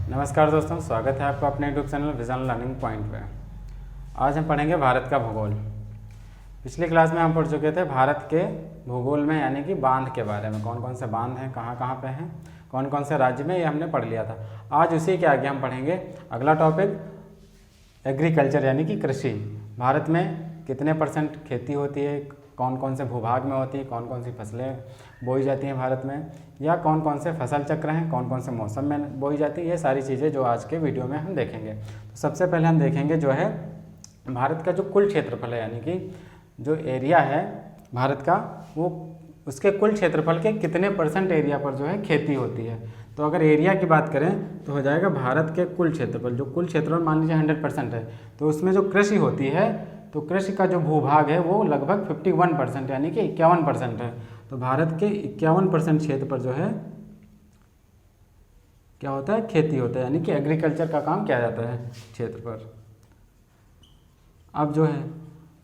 नमस्कार दोस्तों, स्वागत है आपका अपने YouTube channel vision learning point पे। आज हम पढ़ेंगे भारत का भूगोल। पिछली क्लास में हम पढ़ चुके थे भारत के भूगोल में, यानी कि बांध के बारे में। कौन कौन से बांध हैं, कहाँ कहाँ पे हैं, कौन कौन से राज्य में, ये हमने पढ़ लिया था। आज उसी के आगे हम पढ़ेंगे अगला टॉपिक, एग्रीकल्चर यानी कि कृषि। भारत में कितने % खेती होती है, कौन कौन से भूभाग में होती है, कौन कौन सी फसलें बोई जाती हैं भारत में, या कौन कौन से फसल चक्र हैं, कौन कौन से मौसम में बोई जाती है, ये सारी चीज़ें जो आज के वीडियो में हम देखेंगे। तो सबसे पहले हम देखेंगे जो है भारत का जो कुल क्षेत्रफल है, यानी कि जो एरिया है भारत का, वो उसके कुल क्षेत्रफल के कितने % एरिया पर जो है खेती होती है। तो अगर एरिया की बात करें तो हो जाएगा भारत के कुल क्षेत्रफल, जो कुल क्षेत्रफल मान लीजिए 100% है, तो उसमें जो कृषि होती है, तो कृषि का जो भूभाग है वो लगभग 51% यानी कि 51% है। तो भारत के 51% क्षेत्र पर जो है क्या होता है, खेती होता है, यानी कि एग्रीकल्चर का काम किया जाता है क्षेत्र पर। अब जो है,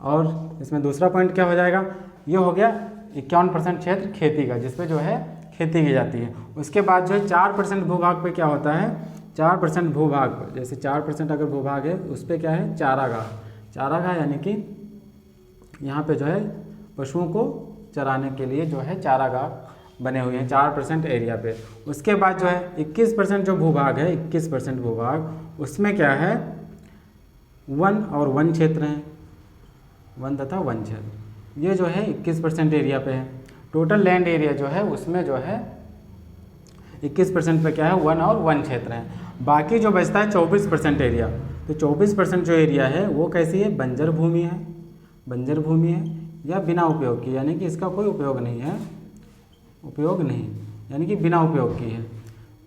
और इसमें दूसरा पॉइंट क्या हो जाएगा, ये हो गया 51% क्षेत्र खेती का, जिसपे जो है खेती की जाती है। उसके बाद जो है 4% भूभाग पे क्या होता है, 4% भूभाग पर, जैसे 4% अगर भूभाग है उस पर क्या है, चारागाह। चारागाह यानी कि यहाँ पे जो है पशुओं को चराने के लिए जो है चारागाह बने हुए हैं 4% एरिया पे। उसके बाद जो है 21% जो भूभाग है, 21% भूभाग, उसमें क्या है, वन और वन क्षेत्र हैं, वन तथा वन क्षेत्र, ये जो है 21% एरिया पे है। टोटल लैंड एरिया जो है उसमें जो है 21% पे क्या है, वन और वन क्षेत्र हैं। बाकी जो बचता है 24% एरिया, तो 24% जो एरिया है वो कैसी है, बंजर भूमि है, बंजर भूमि है या बिना उपयोग की, यानी कि इसका कोई उपयोग नहीं है, उपयोग नहीं, यानी कि बिना उपयोग की है।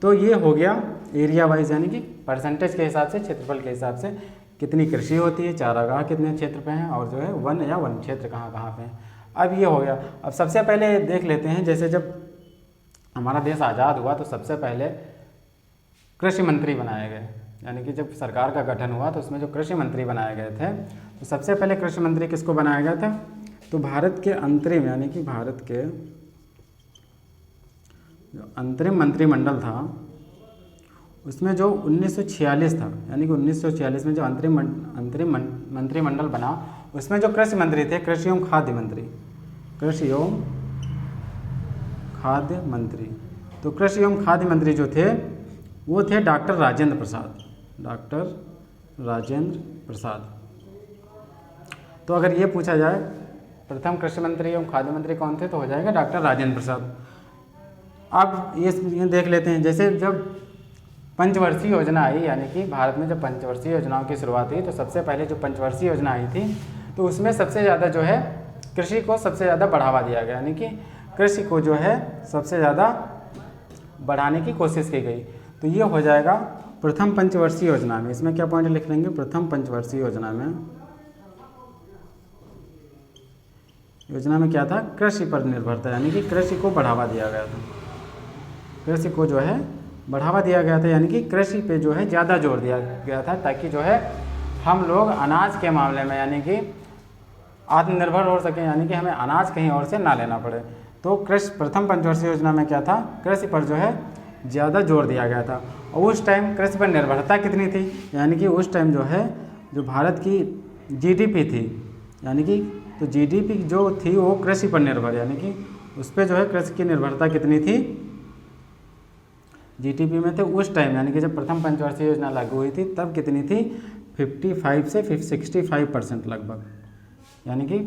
तो ये हो गया एरिया वाइज, यानी कि परसेंटेज के हिसाब से, क्षेत्रफल के हिसाब से कितनी कृषि होती है, चारागाह कितने क्षेत्र पे हैं, और जो है वन या वन क्षेत्र कहाँ कहाँ पे हैं। अब ये हो गया। अब सबसे पहले देख लेते हैं, जैसे जब हमारा देश आज़ाद हुआ तो सबसे पहले कृषि मंत्री बनाए गए, यानी कि जब सरकार का गठन हुआ तो उसमें जो कृषि मंत्री बनाए गए थे, तो सबसे पहले कृषि मंत्री किसको बनाया गया था, तो भारत के अंतरिम, यानी कि भारत के जो अंतरिम मंत्रिमंडल था उसमें जो 1946 था, यानी कि 1946 में जो अंतरिम मंत्रिमंडल बना, उसमें जो कृषि मंत्री थे, कृषि एवं खाद्य मंत्री, कृषि एवं खाद्य मंत्री, तो कृषि एवं खाद्य मंत्री जो थे वो थे डॉक्टर राजेंद्र प्रसाद, डॉक्टर राजेंद्र प्रसाद। तो अगर ये पूछा जाए प्रथम कृषि मंत्री एवं खाद्य मंत्री कौन थे, तो हो जाएगा डॉक्टर राजेंद्र प्रसाद। अब ये देख लेते हैं, जैसे जब पंचवर्षीय योजना आई, यानी कि भारत में जब पंचवर्षीय योजनाओं की शुरुआत हुई, तो सबसे पहले जो पंचवर्षीय योजना आई थी, तो उसमें सबसे ज़्यादा जो है कृषि को सबसे ज़्यादा बढ़ावा दिया गया, यानी कि कृषि को जो है सबसे ज़्यादा बढ़ाने की कोशिश की गई। तो ये हो जाएगा प्रथम पंचवर्षीय योजना में। इसमें क्या पॉइंट लिख लेंगे, प्रथम पंचवर्षीय योजना में क्या था, कृषि पर निर्भरता, यानी कि कृषि को बढ़ावा दिया गया था, कृषि को जो है बढ़ावा दिया गया था, यानी कि कृषि पे जो है ज़्यादा जोर दिया गया था, ताकि जो है हम लोग अनाज के मामले में यानी कि आत्मनिर्भर हो सकें, यानी कि हमें अनाज कहीं और से ना लेना पड़े। तो कृषि प्रथम पंचवर्षीय योजना में क्या था, कृषि पर जो है ज़्यादा जोर दिया गया था। और उस टाइम कृषि पर निर्भरता कितनी थी, यानी कि उस टाइम जो है जो भारत की जीडीपी थी, यानी कि तो जीडीपी जो थी वो कृषि पर निर्भर, यानी कि उस पर जो है कृषि की निर्भरता कितनी थी, जीडीपी में थे उस टाइम, यानी कि जब प्रथम पंचवर्षीय योजना लागू हुई थी तब कितनी थी, 55 से 65% लगभग, यानी कि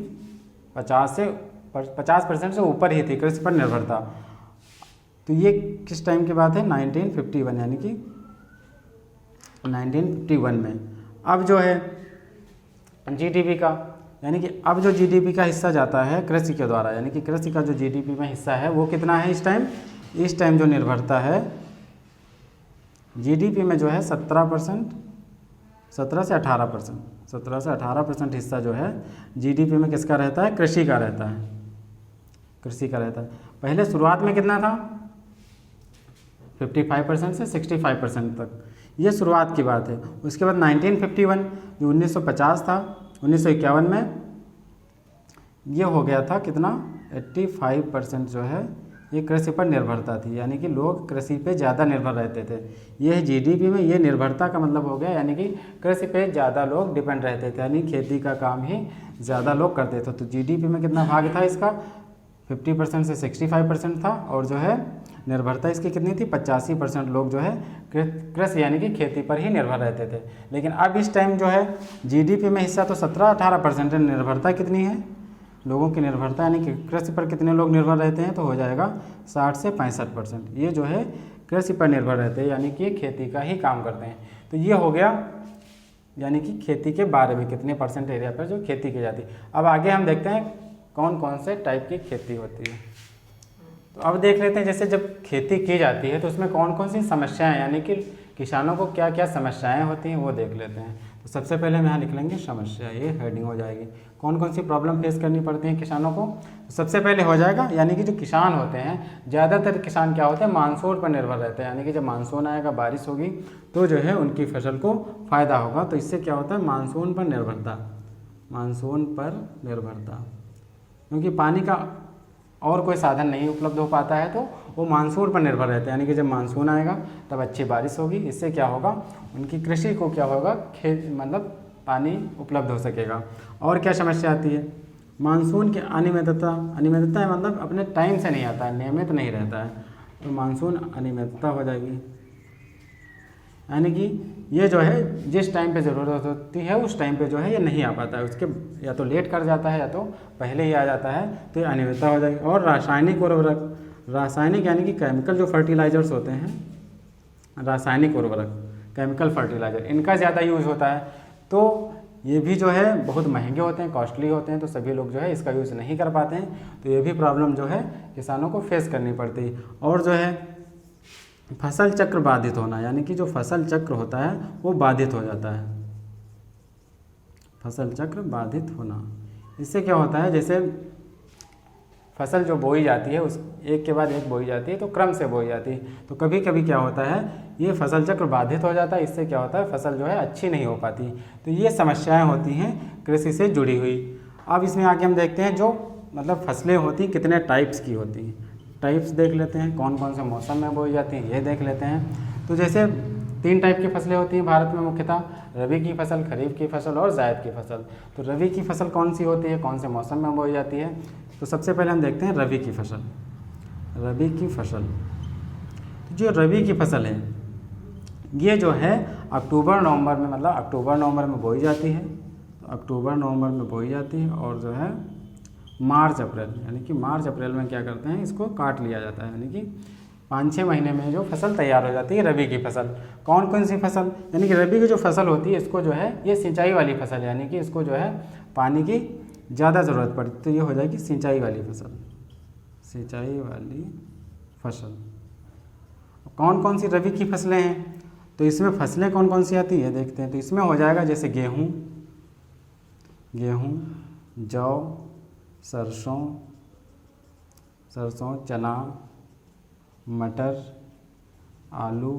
50% से ऊपर ही थी कृषि पर निर्भरता। तो ये किस टाइम की बात है, 1951, यानी कि 1951 में। अब जो है जीडीपी का, यानी कि अब जो जीडीपी का हिस्सा जाता है कृषि के द्वारा, यानी कि कृषि का जो जीडीपी में हिस्सा है वो कितना है इस टाइम जो निर्भरता है जीडीपी में जो है 17% 17 से 18% हिस्सा जो है जीडीपी में किसका रहता है, कृषि का रहता है, कृषि का रहता है। पहले शुरुआत में कितना था, 55% से 65% तक, ये शुरुआत की बात है। उसके बाद 1951 जो 1950 था, 1951 में ये हो गया था कितना, 85% जो है ये कृषि पर निर्भरता थी, यानी कि लोग कृषि पे ज़्यादा निर्भर रहते थे। ये जीडीपी में ये निर्भरता का मतलब हो गया, यानी कि कृषि पे ज़्यादा लोग डिपेंड रहते थे, यानी खेती का काम ही ज़्यादा लोग करते थे। तो जीडीपी में कितना भाग था इसका, 50% से 65% था, और जो है निर्भरता इसकी कितनी थी, 85% लोग जो है कृषि यानी कि खेती पर ही निर्भर रहते थे। लेकिन अब इस टाइम जो है जीडीपी में हिस्सा तो 17-18% है, निर्भरता कितनी है लोगों की निर्भरता, यानी कि कृषि पर कितने लोग निर्भर रहते हैं, तो हो जाएगा 60 से 65%। ये जो है कृषि पर निर्भर रहते हैं, यानी कि खेती का ही काम करते हैं। तो ये हो गया यानी कि खेती के बारे में, कितने % एरिया पर जो खेती की जाती है। अब आगे हम देखते हैं कौन कौन से टाइप की खेती होती है। तो अब देख लेते हैं जैसे जब खेती की जाती है तो उसमें कौन कौन सी समस्याएं, यानी कि किसानों को क्या क्या समस्याएं होती हैं वो देख लेते हैं। तो सबसे पहले हम यहाँ लिख लेंगे समस्या, ये हेडिंग हो जाएगी। कौन कौन सी प्रॉब्लम फेस करनी पड़ती है किसानों को, तो सबसे पहले हो जाएगा यानी कि जो किसान होते हैं, ज़्यादातर किसान क्या होते हैं, मानसून पर निर्भर रहते हैं, यानी कि जब मानसून आएगा, बारिश होगी तो जो है उनकी फसल को फ़ायदा होगा। तो इससे क्या होता है, मानसून पर निर्भरता, मानसून पर निर्भरता, क्योंकि पानी का और कोई साधन नहीं उपलब्ध हो पाता है तो वो मानसून पर निर्भर रहते हैं, यानी कि जब मानसून आएगा तब अच्छी बारिश होगी, इससे क्या होगा, उनकी कृषि को क्या होगा, खेत मतलब पानी उपलब्ध हो सकेगा। और क्या समस्या आती है, मानसून की अनियमितता, अनियमितता है मतलब अपने टाइम से नहीं आता है, नियमित नहीं रहता है, तो मानसून अनियमितता हो जाएगी, यानी कि ये जो है जिस टाइम पे ज़रूरत होती है उस टाइम पे जो है ये नहीं आ पाता है, उसके या तो लेट कर जाता है या तो पहले ही आ जाता है, तो ये अनियमितता हो जाएगी। और रासायनिक उर्वरक, रासायनिक यानी कि केमिकल जो फर्टिलाइजर्स होते हैं, रासायनिक उर्वरक, केमिकल फर्टिलाइजर, इनका ज़्यादा यूज़ होता है, तो ये भी जो है बहुत महंगे होते हैं, कॉस्टली होते हैं, तो सभी लोग जो है इसका यूज़ नहीं कर पाते हैं, तो ये भी प्रॉब्लम जो है किसानों को फेस करनी पड़ती है। और जो है फसल चक्र बाधित होना, यानी कि जो फसल चक्र होता है वो बाधित हो जाता है, फसल चक्र बाधित होना। इससे क्या होता है, जैसे फसल जो बोई जाती है उस एक के बाद एक बोई जाती है, तो क्रम से बोई जाती है, तो कभी कभी क्या होता है ये फसल चक्र बाधित हो जाता है, इससे क्या होता है फसल जो है अच्छी नहीं हो पाती। तो ये समस्याएं होती हैं कृषि से जुड़ी हुई। अब इसमें आगे हम देखते हैं जो मतलब फसलें होती हैं कितने टाइप्स की होती हैं, टाइप्स देख लेते हैं, कौन कौन से मौसम में बोई जाती हैं ये देख लेते हैं। तो जैसे 3 टाइप की फसलें होती हैं भारत में मुख्यतः, रबी की फसल, खरीफ की फसल और जायद की फसल। तो रबी की फसल कौन सी होती है, कौन से मौसम में बोई जाती है, तो सबसे पहले हम देखते हैं रबी की फसल। रबी की फसल, जो रबी की फसल है ये जो है अक्टूबर नवंबर में, मतलब अक्टूबर नवंबर में बोई जाती है, तो अक्टूबर नवंबर में बोई जाती है, और जो है मार्च अप्रैल, यानी कि मार्च अप्रैल में क्या करते हैं इसको काट लिया जाता है, यानी कि 5-6 महीने में जो फसल तैयार हो जाती है रबी की फसल। कौन कौन सी फसल, यानी कि रबी की जो फसल होती है इसको जो है ये सिंचाई वाली फसल, यानी कि इसको जो है पानी की ज़्यादा ज़रूरत पड़ती, तो ये हो जाएगी सिंचाई वाली फसल, सिंचाई वाली फसल। कौन कौन सी रबी की फसलें हैं, तो इसमें फसलें कौन कौन सी आती है देखते हैं। तो इसमें हो जाएगा जैसे गेहूँ, जौ, सरसों, चना, मटर, आलू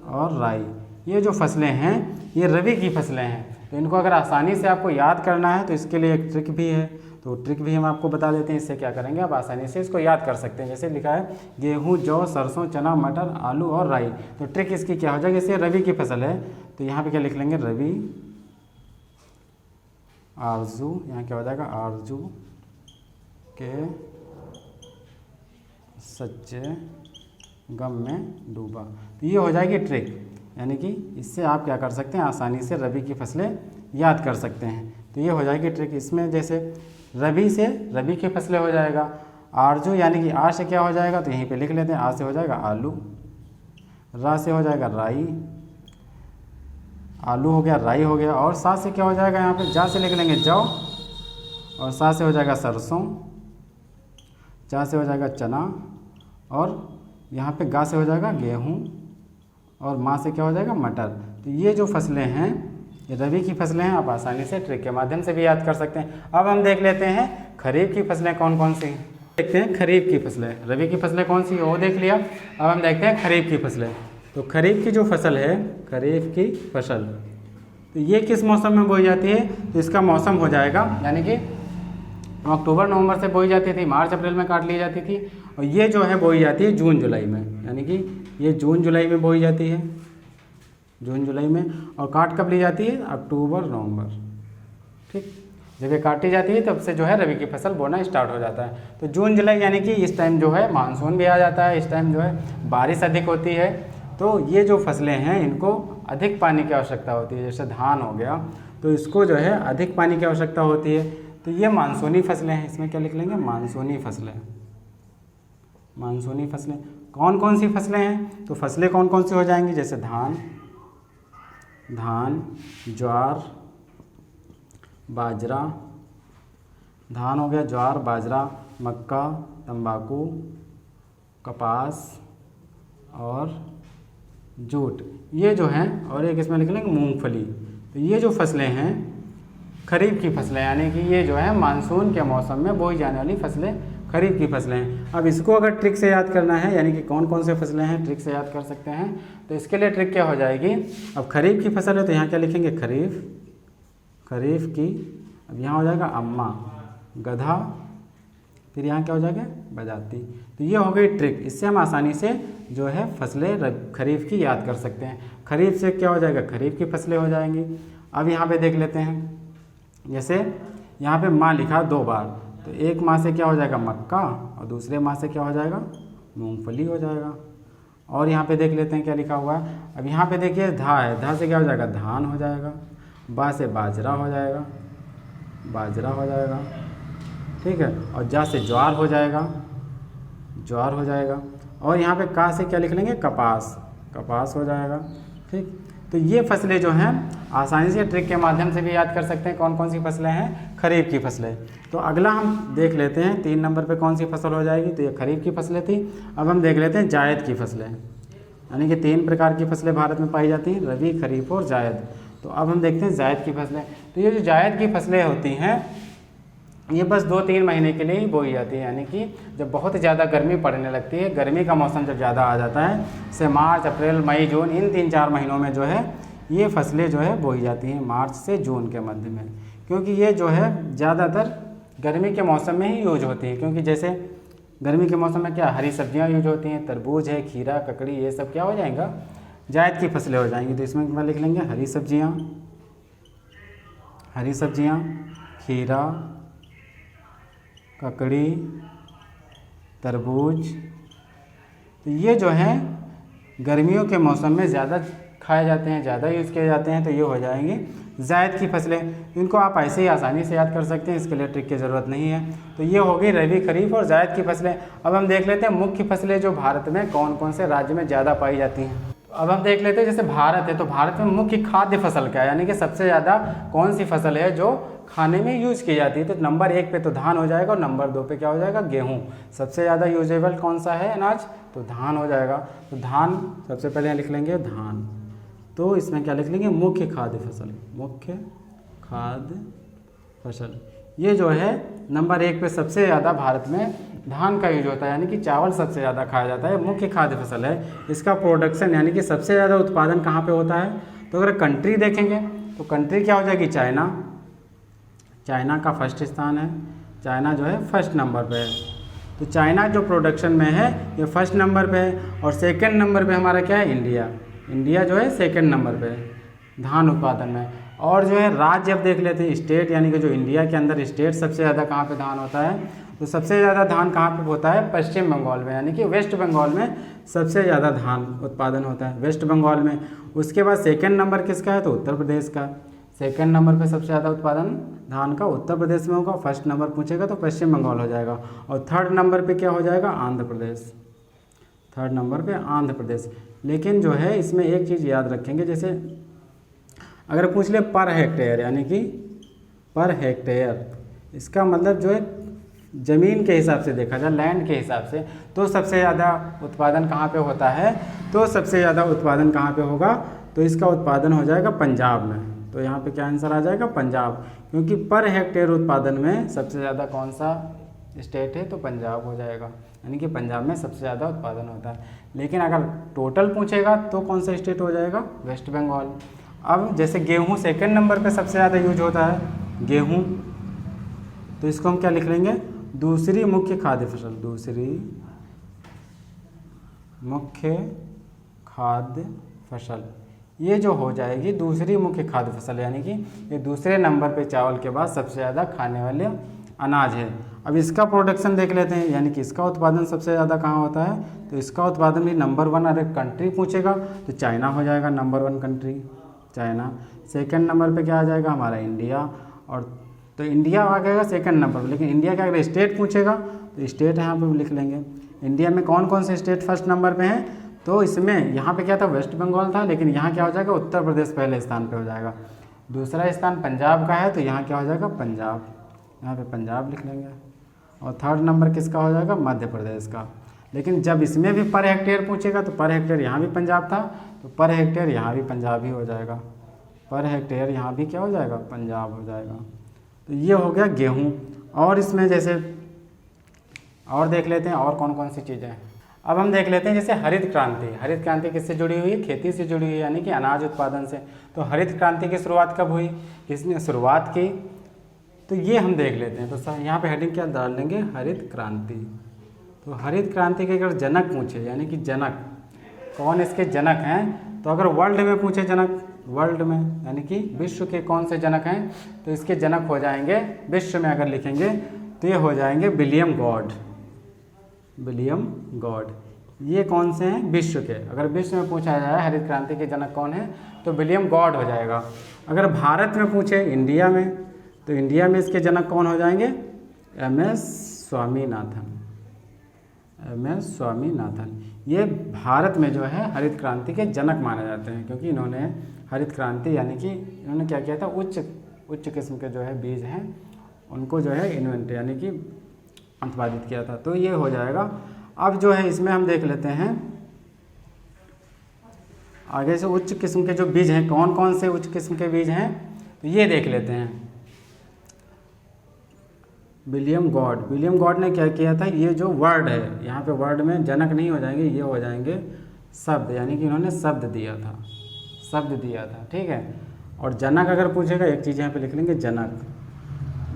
और राई, ये जो फसलें हैं ये रबी की फसलें हैं। तो इनको अगर आसानी से आपको याद करना है तो इसके लिए एक ट्रिक भी है, तो ट्रिक भी हम आपको बता देते हैं, इससे क्या करेंगे आप आसानी से इसको याद कर सकते हैं। जैसे लिखा है गेहूँ, जौ, सरसों, चना, मटर, आलू और राई, तो ट्रिक इसकी क्या हो जाएगी, जैसे रबी की फसल है तो यहाँ पे क्या लिख लेंगे, रबी आरजू, यहाँ क्या हो जाएगा, आरजू के सच्चे गम में डूबा। तो ये हो जाएगी ट्रिक, यानी कि इससे आप क्या कर सकते हैं, आसानी से रबी की फसलें याद कर सकते हैं। तो ये हो जाएगी ट्रिक। इसमें जैसे रबी से रबी की फसलें हो जाएगा, आरजू यानी कि आ से क्या हो जाएगा, तो यहीं पे लिख लेते हैं, आ से हो जाएगा आलू, रा से हो जाएगा राई, आलू हो गया, राई हो गया, और सा से क्या हो जाएगा, यहाँ पे जा से लिख लेंगे जौ, और सा से हो जाएगा सरसों, चा से हो जाएगा चना, और यहाँ पे गा से हो जाएगा गेहूँ, और माँ से क्या हो जाएगा मटर। तो ये जो फसलें हैं ये रबी की फसलें हैं, आप आसानी से ट्रिक के माध्यम से भी याद कर सकते हैं। अब हम देख लेते हैं खरीफ की फसलें कौन कौन सी। देखते हैं खरीफ की फसलें, रबी की फसलें कौन सी वो देख लिया, अब हम देखते हैं खरीफ की फसलें। तो खरीफ की जो फसल है, खरीफ की फसल, तो ये किस मौसम में बोई जाती है, तो इसका मौसम हो जाएगा यानी कि अक्टूबर नवंबर से बोई जाती थी, मार्च अप्रैल में काट ली जाती थी, और ये जो है बोई जाती है जून जुलाई में, यानी कि ये जून जुलाई में बोई जाती है, जून जुलाई में। और काट कब ली जाती है? अक्टूबर नवंबर। ठीक, जब ये काटी जाती है तब से जो है रबी की फसल बोना स्टार्ट हो जाता है। तो जून जुलाई यानी कि इस टाइम जो है मानसून भी आ जाता है, इस टाइम जो है बारिश अधिक होती है। तो ये जो फसलें हैं इनको अधिक पानी की आवश्यकता होती है। जैसे धान हो गया तो इसको जो है अधिक पानी की आवश्यकता होती है। तो ये मानसूनी फसलें हैं। इसमें क्या लिख लेंगे? मानसूनी फसलें। मानसूनी फसलें कौन कौन सी फसलें हैं? तो फसलें कौन कौन सी हो जाएंगी? जैसे धान, ज्वार, बाजरा, धान हो गया, ज्वार, बाजरा, मक्का, तंबाकू, कपास और जूट, ये जो हैं। और एक इसमें लिख लेंगे मूंगफली। तो ये जो फसलें हैं खरीफ की फसलें, यानी कि ये जो है मानसून के मौसम में बोई जाने वाली फसलें खरीफ की फसलें हैं। अब इसको अगर ट्रिक से याद करना है, यानी कि कौन कौन से फसलें हैं ट्रिक से याद कर सकते हैं, तो इसके लिए ट्रिक क्या हो जाएगी? अब खरीफ की फसल है तो यहाँ क्या लिखेंगे? खरीफ, खरीफ की। अब यहाँ हो जाएगा अम्मा, गधा, फिर यहाँ क्या हो जाएगा? बजाती। तो ये हो गई ट्रिक। इससे हम आसानी से जो है फसलें खरीफ की याद कर सकते हैं। खरीफ से क्या हो जाएगा? खरीफ की फसलें हो जाएंगी। अब यहाँ पे देख लेते हैं, जैसे यहाँ पे माँ लिखा 2 बार, तो एक माँ से क्या हो जाएगा? मक्का, और दूसरे माँ से क्या हो जाएगा? मूंगफली हो जाएगा। और यहाँ पे देख लेते हैं क्या लिखा हुआ है। अब यहाँ पे देखिए धा है, धा से क्या हो जाएगा? धान हो जाएगा। बा से बाजरा हो जाएगा, बाजरा हो जाएगा। ठीक है, और जा से ज्वार हो जाएगा, ज्वार हो जाएगा। और यहाँ पे का से क्या लिख लेंगे? कपास, कपास हो जाएगा। ठीक, तो ये फसलें जो हैं आसानी से ट्रिक के माध्यम से भी याद कर सकते हैं कौन कौन सी फसलें हैं? खरीफ की फसलें। तो अगला हम देख लेते हैं 3 नंबर पे कौन सी फसल हो जाएगी। तो ये खरीफ की फसलें थी। अब हम देख लेते हैं जायद की फसलें, यानी कि 3 प्रकार की फसलें भारत में पाई जाती हैं, रबी, खरीफ और जायद। तो अब हम देखते हैं जायद की फसलें। तो ये जो जायद की फसलें होती हैं ये बस 2-3 महीने के लिए ही बोई जाती है, यानी कि जब बहुत ज़्यादा गर्मी पड़ने लगती है, गर्मी का मौसम जब ज़्यादा आ जाता है, से मार्च, अप्रैल, मई, जून, इन 3-4 महीनों में जो है ये फसलें जो है बोई जाती हैं, मार्च से जून के मध्य में। क्योंकि ये जो है ज़्यादातर गर्मी के मौसम में ही यूज होती है। क्योंकि जैसे गर्मी के मौसम में क्या हरी सब्जियाँ यूज होती हैं, तरबूज है, खीरा, ककड़ी, ये सब क्या हो जाएगा? जायद की फसलें हो जाएंगी। तो इसमें क्या लिख लेंगे? हरी सब्जियाँ, हरी सब्जियाँ, खीरा, ककड़ी, तरबूज। तो ये जो है गर्मियों के मौसम में ज़्यादा खाए जाते हैं, ज़्यादा यूज़ किए जाते हैं। तो ये हो जाएंगे जायद की फसलें। इनको आप ऐसे ही आसानी से याद कर सकते हैं, इसके लिए ट्रिक की ज़रूरत नहीं है। तो ये हो गई रबी, खरीफ और जायद की फसलें। अब हम देख लेते हैं मुख्य फसलें जो भारत में कौन कौन से राज्य में ज़्यादा पाई जाती हैं। अब हम देख लेते हैं जैसे भारत है, तो भारत में मुख्य खाद्य फसल क्या है, यानी कि सबसे ज़्यादा कौन सी फसल है जो खाने में यूज की जाती है। तो नंबर 1 पे तो धान हो जाएगा, और नंबर 2 पे क्या हो जाएगा? गेहूँ। सबसे ज़्यादा यूजेबल कौन सा है अनाज? तो धान हो जाएगा। तो धान सबसे पहले लिख लेंगे धान। तो इसमें क्या लिख लेंगे? मुख्य खाद्य फसल, मुख्य खाद्य फसल। ये जो है नंबर 1 पे सबसे ज़्यादा भारत में धान का यूज होता है, यानी कि चावल सबसे ज़्यादा खाया जाता है, मुख्य खाद्य फसल है। इसका प्रोडक्शन यानी कि सबसे ज़्यादा उत्पादन कहाँ पे होता है? तो अगर कंट्री देखेंगे तो कंट्री क्या हो जाएगी? चाइना। चाइना का फर्स्ट स्थान है, चाइना जो है फर्स्ट नंबर पे है। तो चाइना जो प्रोडक्शन में है ये फर्स्ट नंबर पे है। और सेकंड नंबर पे हमारा क्या है? इंडिया। इंडिया जो है सेकंड नंबर पे है धान उत्पादन में। और जो है राज्य अब देख लेते हैं, स्टेट, यानी कि जो इंडिया के अंदर स्टेट सबसे ज़्यादा कहाँ पे धान होता है? तो सबसे ज़्यादा धान कहाँ पे होता है? पश्चिम बंगाल में, यानी कि वेस्ट बंगाल में सबसे ज़्यादा धान उत्पादन होता है, वेस्ट बंगाल में। उसके बाद सेकंड नंबर किसका है? तो उत्तर प्रदेश का। सेकंड नंबर पे सबसे ज़्यादा उत्पादन धान का उत्तर प्रदेश में होगा। फर्स्ट नंबर पूछेगा तो पश्चिम बंगाल हो जाएगा। और थर्ड नंबर पे क्या हो जाएगा? आंध्र प्रदेश। थर्ड नंबर पे आंध्र प्रदेश। लेकिन जो है इसमें एक चीज़ याद रखेंगे, जैसे अगर पूछ ले पर हेक्टेयर, यानी कि पर हेक्टेयर, इसका मतलब जो है ज़मीन के हिसाब से देखा जाए, लैंड के हिसाब से, तो सबसे ज़्यादा उत्पादन कहाँ पे होता है? तो सबसे ज़्यादा उत्पादन कहाँ पे होगा? तो इसका उत्पादन हो जाएगा पंजाब में। तो यहाँ पे क्या आंसर आ जाएगा? पंजाब। क्योंकि पर हेक्टेयर उत्पादन में सबसे ज़्यादा कौन सा स्टेट है? तो पंजाब हो जाएगा, यानी कि पंजाब में सबसे ज़्यादा उत्पादन होता है। लेकिन अगर टोटल पूछेगा तो कौन सा स्टेट हो जाएगा? वेस्ट बंगाल। अब जैसे गेहूँ सेकंड नंबर पे सबसे ज़्यादा यूज होता है, गेहूँ। तो तो इसको हम क्या लिख लेंगे, दूसरी मुख्य खाद्य फसल, दूसरी मुख्य खाद्य फसल। ये जो हो जाएगी दूसरी मुख्य खाद्य फसल, यानी कि ये दूसरे नंबर पे चावल के बाद सबसे ज़्यादा खाने वाले अनाज है। अब इसका प्रोडक्शन देख लेते हैं, यानी कि इसका उत्पादन सबसे ज़्यादा कहाँ होता है, तो इसका उत्पादन भी नंबर 1 अगर कंट्री पूछेगा तो चाइना हो जाएगा number 1 country, China. Second number पे क्या आ जाएगा हमारा इंडिया, और तो इंडिया आ जाएगा सेकंड नंबर पर। लेकिन इंडिया का अगर स्टेट पूछेगा तो स्टेट यहाँ पे लिख लेंगे। इंडिया में कौन कौन से स्टेट फर्स्ट नंबर पे हैं, तो इसमें यहाँ पे क्या था, वेस्ट बंगाल था, लेकिन यहाँ क्या हो जाएगा, उत्तर प्रदेश पहले स्थान पे हो जाएगा। दूसरा स्थान पंजाब का है, तो यहाँ क्या हो जाएगा, पंजाब, यहाँ पे पंजाब लिख लेंगे। और थर्ड नंबर किसका हो जाएगा, मध्य प्रदेश का। लेकिन जब इसमें भी पर हेक्टेयर पूछेगा तो पर हेक्टेयर यहाँ भी पंजाब था, तो पर हेक्टेयर यहाँ भी पंजाब ही हो जाएगा, पर हेक्टेयर यहाँ भी क्या हो जाएगा, पंजाब हो जाएगा। तो ये हो गया गेहूँ। और इसमें जैसे और देख लेते हैं और कौन कौन सी चीज़ें हैं। अब हम देख लेते हैं जैसे हरित क्रांति। हरित क्रांति किससे जुड़ी हुई है, खेती से जुड़ी हुई है, यानी कि अनाज उत्पादन से। तो हरित क्रांति की शुरुआत कब हुई, किसने शुरुआत की, तो ये हम देख लेते हैं। तो सर यहाँ पे हेडिंग क्या डाल देंगे, हरित क्रांति। तो हरित क्रांति के अगर जनक पूछे, यानी कि जनक कौन इसके जनक हैं, तो अगर वर्ल्ड में पूछे जनक, वर्ल्ड में यानी कि विश्व के कौन से जनक हैं, तो इसके जनक हो जाएंगे, विश्व में अगर लिखेंगे तो ये हो जाएंगे विलियम गॉड, विलियम गॉड। ये कौन से हैं, विश्व के। अगर विश्व में पूछा जाए हरित क्रांति के जनक कौन है, तो विलियम गॉड हो जाएगा। अगर भारत में पूछे, इंडिया में, तो इंडिया में इसके जनक कौन हो जाएंगे, MS स्वामीनाथन, MS स्वामीनाथन। ये भारत में जो है हरित क्रांति के जनक माने जाते हैं, क्योंकि इन्होंने हरित क्रांति यानी कि इन्होंने क्या किया था, उच्च किस्म के जो है बीज हैं उनको जो है इन्वेंट यानी कि उत्पादित किया था। तो ये हो जाएगा। अब जो है इसमें हम देख लेते हैं आगे से उच्च किस्म के जो बीज हैं, कौन कौन से उच्च किस्म के बीज हैं, तो ये देख लेते हैं। विलियम गॉड ने क्या किया था, ये जो वर्ड है, यहाँ पे वर्ड में जनक नहीं हो जाएंगे, ये हो जाएंगे शब्द, यानी कि इन्होंने शब्द दिया था, ठीक है। और जनक अगर पूछेगा, एक चीज़ यहाँ पे लिख लेंगे, जनक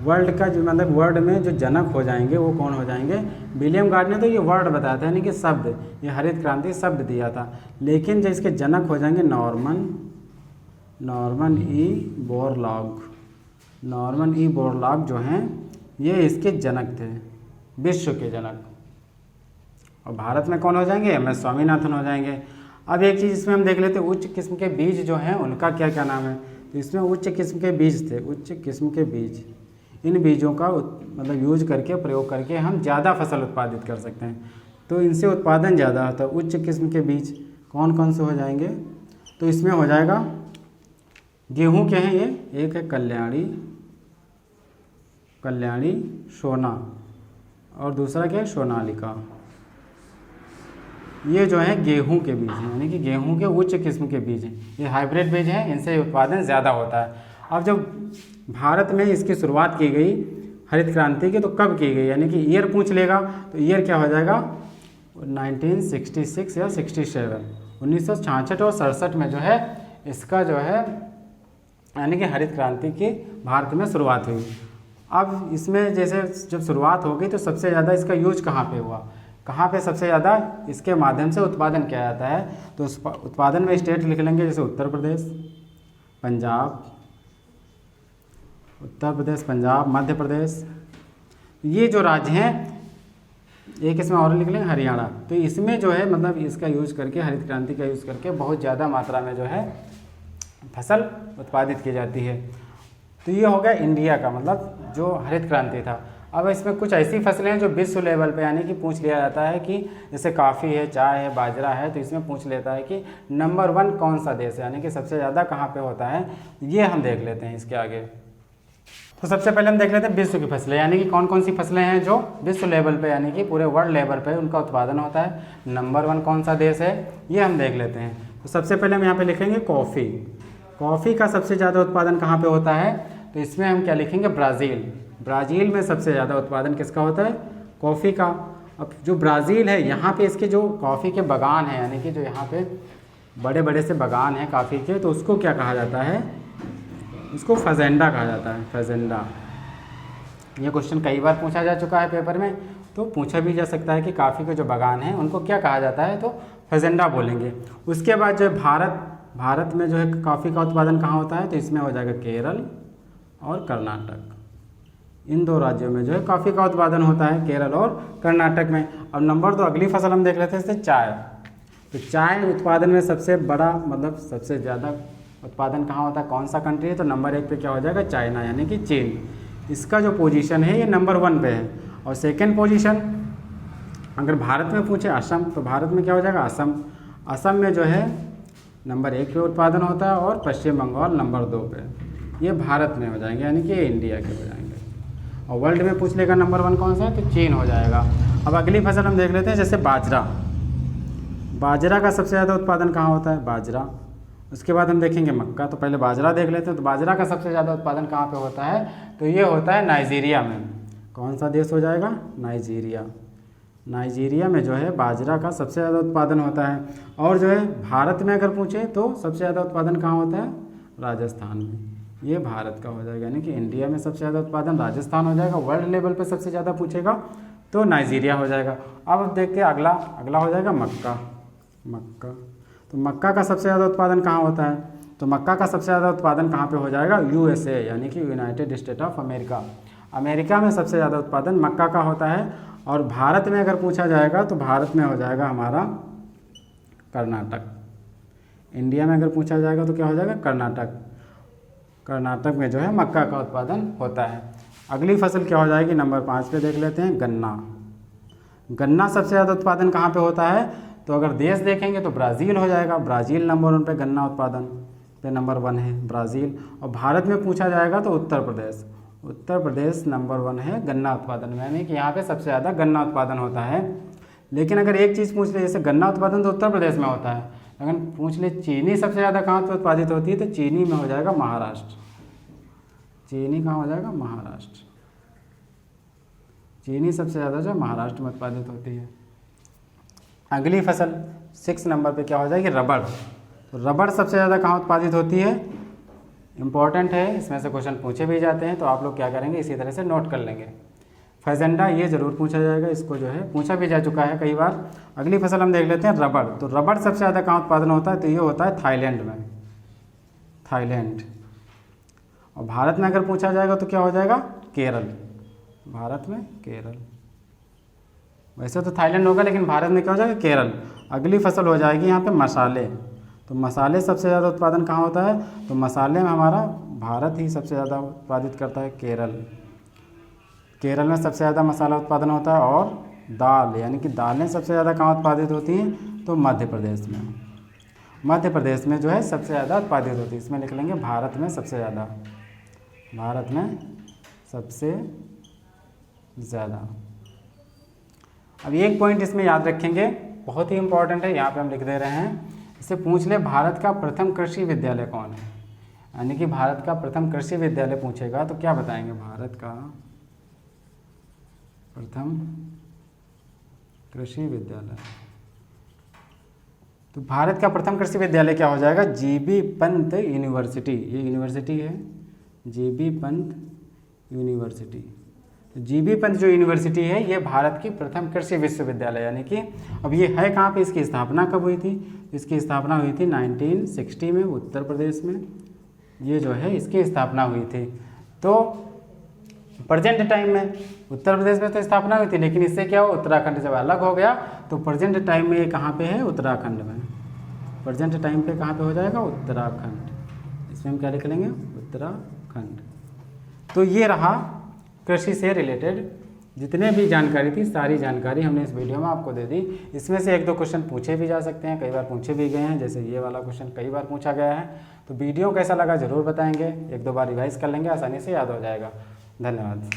वर्ल्ड का जो मतलब वर्ड में जो जनक हो जाएंगे वो कौन हो जाएंगे, विलियम गॉड ने तो ये वर्ड बताया था, यानी कि शब्द, ये हरित क्रांति शब्द दिया था। लेकिन जो इसके जनक हो जाएंगे नॉर्मन ई बोरलॉग जो हैं, ये इसके जनक थे, विश्व के जनक। और भारत में कौन हो जाएंगे, MS स्वामीनाथन हो जाएंगे। अब एक चीज़ इसमें हम देख लेते हैं, उच्च किस्म के बीज जो हैं उनका क्या क्या नाम है। तो इसमें उच्च किस्म के बीज थे, उच्च किस्म के बीज, इन बीजों का मतलब यूज करके, प्रयोग करके हम ज़्यादा फसल उत्पादित कर सकते हैं। तो इनसे उत्पादन ज़्यादा होता है। उच्च किस्म के बीज कौन कौन से हो जाएंगे, तो इसमें हो जाएगा गेहूँ के हैं ये, एक है कल्याणी सोना, और दूसरा क्या है, सोनालिका। ये जो है गेहूं के बीज हैं, यानी कि गेहूं के उच्च किस्म के बीज हैं, ये हाइब्रिड बीज हैं, इनसे उत्पादन ज़्यादा होता है। अब जब भारत में इसकी शुरुआत की गई हरित क्रांति की, तो कब की गई, यानी कि ईयर पूछ लेगा तो ईयर क्या हो जाएगा, 1966 या 67, 1966 और 67 में जो है इसका जो है यानी कि हरित क्रांति की भारत में शुरुआत हुई। अब इसमें जैसे जब शुरुआत हो गई तो सबसे ज़्यादा इसका यूज कहाँ पे हुआ, कहाँ पे सबसे ज़्यादा इसके माध्यम से उत्पादन किया जाता है, तो उस उत्पादन में स्टेट लिख लेंगे, जैसे उत्तर प्रदेश, पंजाब, मध्य प्रदेश। ये जो राज्य हैं, एक इसमें और लिख लेंगे हरियाणा। तो इसमें जो है मतलब इसका यूज करके, हरित क्रांति का यूज़ करके बहुत ज़्यादा मात्रा में जो है फसल उत्पादित की जाती है। तो ये हो गया इंडिया का मतलब जो हरित क्रांति था। अब इसमें कुछ ऐसी फसलें हैं जो विश्व लेवल पे यानी कि पूछ लिया जाता है कि जैसे काफ़ी है, चाय है, बाजरा है, तो इसमें पूछ लेता है कि नंबर 1 कौन सा देश है, यानी कि सबसे ज़्यादा कहाँ पे होता है, ये हम देख लेते हैं इसके आगे। तो सबसे पहले हम देख लेते हैं विश्व की फसलें, यानी कि कौन कौन सी फसलें हैं जो विश्व लेवल पे यानी कि पूरे वर्ल्ड लेवल पे उनका उत्पादन होता है। नंबर 1 कौन सा देश है, ये हम देख लेते हैं। तो सबसे पहले हम यहाँ पे लिखेंगे कॉफ़ी। कॉफ़ी का सबसे ज़्यादा उत्पादन कहाँ पे होता है, तो इसमें हम क्या लिखेंगे, ब्राज़ील में सबसे ज़्यादा उत्पादन किसका होता है, कॉफ़ी का। अब जो ब्राज़ील है, यहाँ पे इसके जो कॉफ़ी के बागान हैं, यानी कि जो यहाँ पे बड़े बड़े से बागान हैं कॉफ़ी के, तो उसको क्या कहा जाता है, उसको फजेंडा कहा जाता है, फजेंडा। ये क्वेश्चन कई बार पूछा जा चुका है पेपर में, तो पूछा भी जा सकता है कि कॉफ़ी के जो बागान हैं उनको क्या कहा जाता है, तो फजेंडा बोलेंगे। उसके बाद जो है भारत में जो है कॉफ़ी का उत्पादन कहाँ होता है, तो इसमें हो जाएगा केरल और कर्नाटक। इन दो राज्यों में जो है कॉफ़ी का उत्पादन होता है, केरल और कर्नाटक में। अब नंबर 2 अगली फसल हम देख लेते हैं, इससे चाय। तो चाय उत्पादन में सबसे बड़ा मतलब सबसे ज़्यादा उत्पादन कहाँ होता है, कौन सा कंट्री है, तो नंबर 1 पे क्या हो जाएगा, चाइना यानी कि चीन। इसका जो पोजीशन है ये नंबर 1 पे है। और सेकेंड पोजीशन अगर भारत में पूछे असम, तो भारत में क्या हो जाएगा, असम। असम में जो है नंबर 1 पे उत्पादन होता है और पश्चिम बंगाल नंबर 2 पे। ये भारत में हो जाएंगे यानी कि इंडिया के हो जाएंगे। और वर्ल्ड में पूछ लेगा नंबर 1 कौन सा है, तो चीन हो जाएगा। अब अगली फसल हम देख लेते हैं, जैसे बाजरा। बाजरा का सबसे ज़्यादा उत्पादन कहाँ होता है, बाजरा। उसके बाद हम देखेंगे मक्का। तो पहले बाजरा देख लेते हैं। तो बाजरा का सबसे ज़्यादा उत्पादन कहाँ पे होता है, तो ये होता है नाइजीरिया में। कौन सा देश हो जाएगा, नाइजीरिया। नाइजीरिया में जो है बाजरा का सबसे ज़्यादा उत्पादन होता है। और जो है भारत में अगर पूछे तो सबसे ज़्यादा उत्पादन कहाँ होता है, राजस्थान में। ये भारत का हो जाएगा यानी कि इंडिया में सबसे ज़्यादा उत्पादन राजस्थान हो जाएगा। वर्ल्ड लेवल पे सबसे ज़्यादा पूछेगा तो नाइजीरिया हो जाएगा। अब देखते हैं अगला हो जाएगा मक्का। तो मक्का का सबसे ज़्यादा उत्पादन कहाँ होता है, तो मक्का का सबसे ज़्यादा उत्पादन कहाँ पे हो जाएगा, USA यानी कि United state of America. America में सबसे ज़्यादा उत्पादन मक्का का होता है। और भारत में अगर पूछा जाएगा तो भारत में हो जाएगा हमारा कर्नाटक। इंडिया में अगर पूछा जाएगा तो क्या हो जाएगा, कर्नाटक में जो है मक्का का उत्पादन होता है। अगली फसल क्या हो जाएगी, नंबर 5 पे देख लेते हैं, गन्ना सबसे ज़्यादा उत्पादन कहाँ पे होता है, तो अगर देश देखेंगे तो ब्राज़ील हो जाएगा। ब्राज़ील नंबर 1 पे गन्ना उत्पादन पे नंबर 1 है ब्राज़ील। और भारत में पूछा जाएगा तो उत्तर प्रदेश नंबर 1 है गन्ना उत्पादन में, यानी कि यहाँ पे सबसे ज़्यादा गन्ना उत्पादन होता है। लेकिन अगर एक चीज़ पूछ ले, जैसे गन्ना उत्पादन तो उत्तर प्रदेश में होता है, अगर पूछ ले चीनी सबसे ज़्यादा कहाँ पर उत्पादित होती है, तो चीनी में हो जाएगा महाराष्ट्र। चीनी कहाँ हो जाएगा, महाराष्ट्र। चीनी सबसे ज़्यादा जो महाराष्ट्र में उत्पादित होती है। अगली फसल 6 नंबर पे क्या हो जाएगी, रबड़। तो रबड़ सबसे ज़्यादा कहाँ उत्पादित होती है, इम्पॉर्टेंट है, इसमें से क्वेश्चन पूछे भी जाते हैं, तो आप लोग क्या करेंगे, इसी तरह से नोट कर लेंगे। फजेंडा ये ज़रूर पूछा जाएगा, इसको जो है पूछा भी जा चुका है कई बार। अगली फसल हम देख लेते हैं, रबड़। तो रबड़ सबसे ज़्यादा कहाँ उत्पादन होता है, तो ये होता है थाईलैंड में, थाईलैंड। और भारत में अगर पूछा जाएगा तो क्या हो जाएगा, केरल। भारत में केरल, वैसे तो थाईलैंड होगा लेकिन भारत में क्या हो जाएगा, केरल। अगली फसल हो जाएगी यहाँ पे मसाले। तो मसाले सबसे ज़्यादा उत्पादन कहाँ होता है, तो मसाले में हमारा भारत ही सबसे ज़्यादा उत्पादित करता है, केरल में सबसे ज़्यादा मसाला उत्पादन होता है। और दाल यानी कि दालें सबसे ज़्यादा कहाँ उत्पादित होती हैं, तो मध्य प्रदेश में जो है सबसे ज़्यादा उत्पादित होती है। इसमें लिख लेंगे भारत में सबसे ज़्यादा। अब एक पॉइंट इसमें याद रखेंगे, बहुत ही इंपॉर्टेंट है, यहाँ पे हम लिख दे रहे हैं। इससे पूछ ले भारत का प्रथम कृषि विद्यालय कौन है, यानी कि भारत का प्रथम कृषि विद्यालय पूछेगा तो क्या बताएंगे, भारत का प्रथम कृषि विद्यालय। तो भारत का प्रथम कृषि विद्यालय क्या हो जाएगा, जीबी पंत यूनिवर्सिटी। ये यूनिवर्सिटी है GB Pant university. GB Pant जो यूनिवर्सिटी है ये भारत की प्रथम कृषि विश्वविद्यालय, यानी कि अब ये है कहाँ पे, इसकी स्थापना कब हुई थी, इसकी स्थापना हुई थी 1960 में उत्तर प्रदेश में, ये जो है इसकी स्थापना हुई थी। तो प्रेजेंट टाइम में उत्तर प्रदेश में तो स्थापना हुई थी, लेकिन इससे क्या हुआ, उत्तराखंड जब अलग हो गया तो प्रेजेंट टाइम में ये कहाँ पे है, उत्तराखंड में। प्रेजेंट टाइम पे कहाँ पे हो जाएगा, उत्तराखंड। इसमें हम क्या लिख लेंगे, उत्तराखंड। तो ये रहा कृषि से रिलेटेड जितने भी जानकारी थी, सारी जानकारी हमने इस वीडियो में आपको दे दी। इसमें से 1-2 क्वेश्चन पूछे भी जा सकते हैं, कई बार पूछे भी गए हैं, जैसे ये वाला क्वेश्चन कई बार पूछा गया है। तो वीडियो कैसा लगा ज़रूर बताएंगे, 1-2 बार रिवाइज कर लेंगे, आसानी से याद हो जाएगा। धन्यवाद।